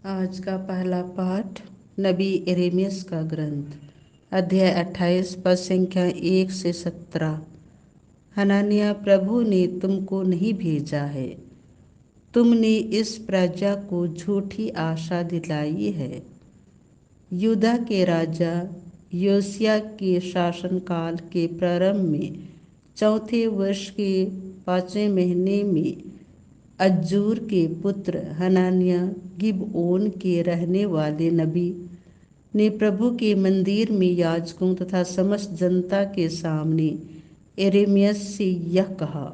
आज का पहला पाठ नबी यिर्मयाह का ग्रंथ अध्याय 28 पद संख्या 1 से 17। हनन्याह, प्रभु ने तुमको नहीं भेजा है। तुमने इस प्रजा को झूठी आशा दिलाई है। यूदा के राजा योशिय्याह के शासनकाल के प्रारंभ में चौथे वर्ष के 5वें महीने में अज्जूर के पुत्र हनन्याह, गिबओन के रहने वाले नबी, ने प्रभु के मंदिर में याजकों तथा समस्त जनता के सामने यिर्मयाह से यह कहा।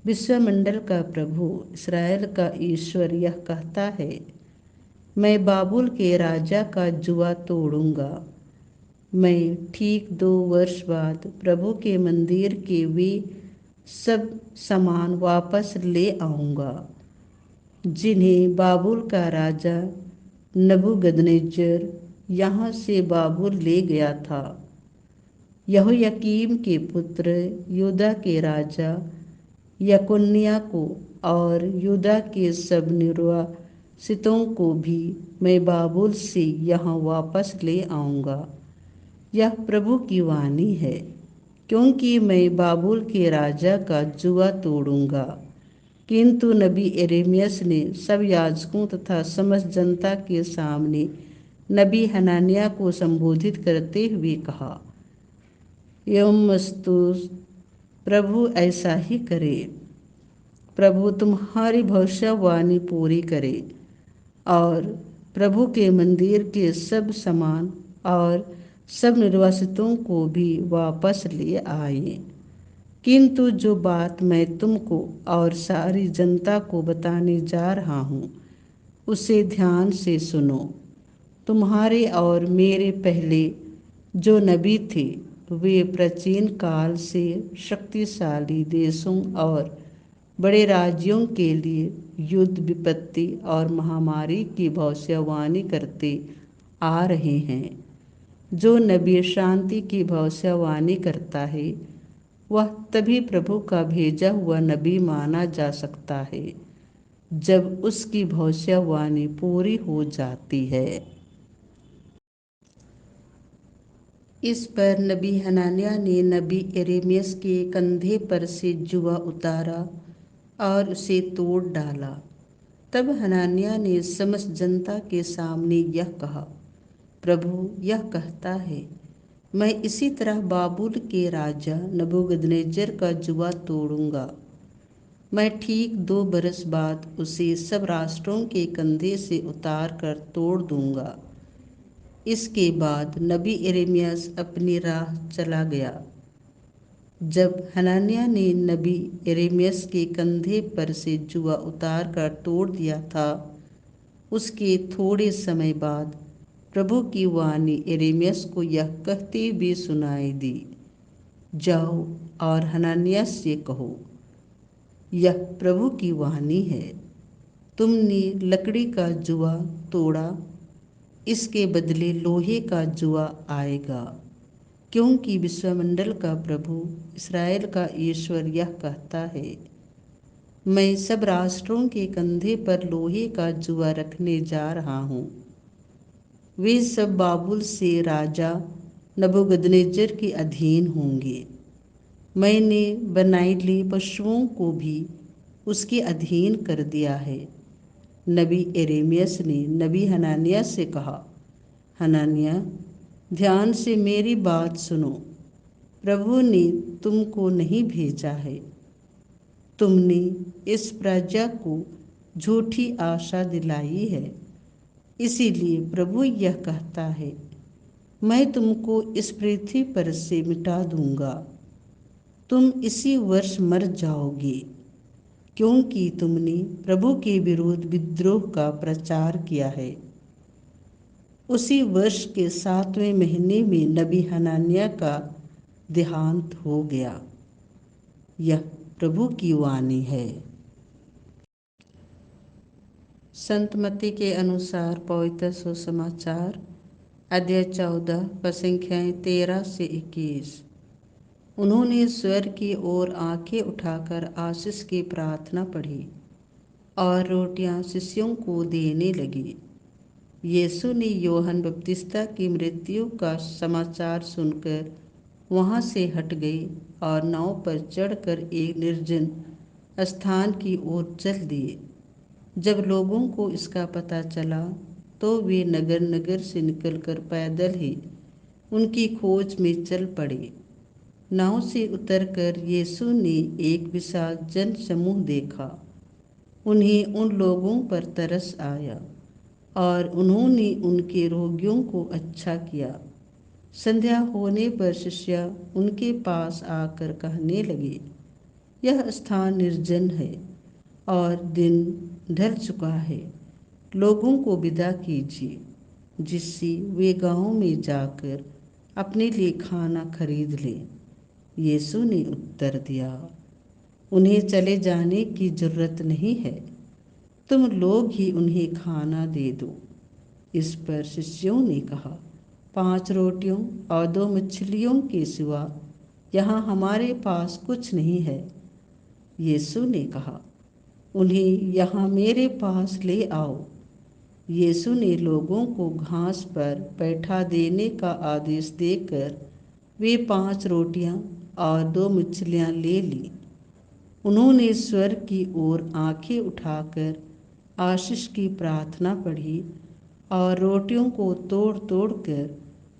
विश्वमंडल का प्रभु, इस्राएल का ईश्वर यह कहता है, मैं बाबुल के राजा का जुआ तोड़ूंगा। मैं ठीक 2 वर्ष बाद प्रभु के मंदिर के वे सब सामान वापस ले आऊँगा जिन्हें बाबुल का राजा नबूकदनेस्सर यहाँ से बाबुल ले गया था। यहोयाकीम के पुत्र यूदा के राजा यकोन्याह को और यूदा के सब निर्वासितों को भी मैं बाबुल से यहाँ वापस ले आऊँगा। यह प्रभु की वाणी है, क्योंकि मैं बाबुल के राजा का जुआ तोड़ूंगा। किंतु नबी यिर्मयाह ने सब याजकों तथा समस्त जनता के सामने नबी हनन्याह को संबोधित करते हुए कहा, यहोमस्तु, प्रभु ऐसा ही करे। प्रभु तुम्हारी भविष्यवाणी पूरी करे और प्रभु के मंदिर के सब सामान और सब निर्वासितों को भी वापस ले आए। किंतु जो बात मैं तुमको और सारी जनता को बताने जा रहा हूँ, उसे ध्यान से सुनो। तुम्हारे और मेरे पहले जो नबी थे, वे प्राचीन काल से शक्तिशाली देशों और बड़े राज्यों के लिए युद्ध, विपत्ति और महामारी की भविष्यवाणी करते आ रहे हैं। जो नबी शांति की भविष्यवाणी करता है, वह तभी प्रभु का भेजा हुआ नबी माना जा सकता है, जब उसकी भविष्यवाणी पूरी हो जाती है। इस पर नबी हनन्याह ने नबी यिर्मयाह के कंधे पर से जुआ उतारा और उसे तोड़ डाला। तब हनन्याह ने समस्त जनता के सामने यह कहा, प्रभु यह कहता है, मैं इसी तरह बाबुल के राजा नबूकदनेस्सर का जुआ तोड़ूंगा। मैं ठीक 2 बरस बाद उसे सब राष्ट्रों के कंधे से उतार कर तोड़ दूंगा। इसके बाद नबी यिर्मयाह अपनी राह चला गया। जब हनन्याह ने नबी यिर्मयाह के कंधे पर से जुआ उतार कर तोड़ दिया था, उसके थोड़े समय बाद प्रभु की वाणी यिर्मयाह को यह कहते हुए सुनाई दी, जाओ और हनन्याह से कहो, यह प्रभु की वाणी है, तुमने लकड़ी का जुआ तोड़ा, इसके बदले लोहे का जुआ आएगा। क्योंकि विश्वमंडल का प्रभु, इस्राएल का ईश्वर यह कहता है, मैं सब राष्ट्रों के कंधे पर लोहे का जुआ रखने जा रहा हूँ। वे सब बाबुल से राजा नबूकदनेस्सर के अधीन होंगे। मैंने बनाईली पशुओं को भी उसके अधीन कर दिया है। नबी यिर्मयाह ने नबी हनन्याह से कहा, हनन्याह, ध्यान से मेरी बात सुनो। प्रभु ने तुमको नहीं भेजा है। तुमने इस प्रजा को झूठी आशा दिलाई है। इसीलिए प्रभु यह कहता है, मैं तुमको इस पृथ्वी पर से मिटा दूंगा। तुम इसी वर्ष मर जाओगे, क्योंकि तुमने प्रभु के विरुद्ध विद्रोह का प्रचार किया है। उसी वर्ष के 7वें महीने में नबी हनन्याह का देहांत हो गया। यह प्रभु की वाणी है। संत मत्ती के अनुसार पवित्र सुसमाचार अध्याय 14 पद संख्याएं 13 से 21। उन्होंने स्वर्ग की ओर आंखें उठाकर आशीष की प्रार्थना पढ़ी और रोटियां शिष्यों को देने लगी। यीशु ने यूहन्ना बपतिस्ता की मृत्यु का समाचार सुनकर वहाँ से हट गए और नाव पर चढ़कर एक निर्जन स्थान की ओर चल दिए। जब लोगों को इसका पता चला तो वे नगर नगर से निकलकर पैदल ही उनकी खोज में चल पड़े। नाव से उतरकर यीशु ने एक विशाल जन समूह देखा। उन्हें उन लोगों पर तरस आया और उन्होंने उनके रोगियों को अच्छा किया। संध्या होने पर शिष्य उनके पास आकर कहने लगे, यह स्थान निर्जन है और दिन ढल चुका है। लोगों को विदा कीजिए, जिससे वे गांव में जाकर अपने लिए खाना खरीद लें। यीशु ने उत्तर दिया, उन्हें चले जाने की जरूरत नहीं है, तुम लोग ही उन्हें खाना दे दो। इस पर शिष्यों ने कहा, 5 रोटियों और 2 मछलियों के सिवा यहाँ हमारे पास कुछ नहीं है। यीशु ने कहा, उन्हें यहाँ मेरे पास ले आओ। यीशु ने लोगों को घास पर बैठा देने का आदेश देकर वे 5 रोटियां और 2 मछलियां ले ली। उन्होंने स्वर्ग की ओर आंखें उठाकर आशीष की प्रार्थना पढ़ी और रोटियों को तोड़ तोड़ कर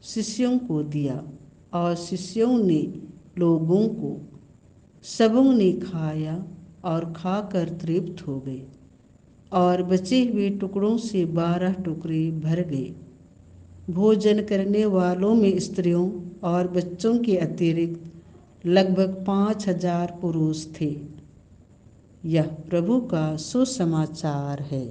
शिष्यों को दिया और शिष्यों ने लोगों को। सबों ने खाया और खाकर तृप्त हो गए और बचे हुए टुकड़ों से 12 टुकड़े भर गए। भोजन करने वालों में स्त्रियों और बच्चों के अतिरिक्त लगभग 5,000 पुरुष थे। यह प्रभु का सुसमाचार है।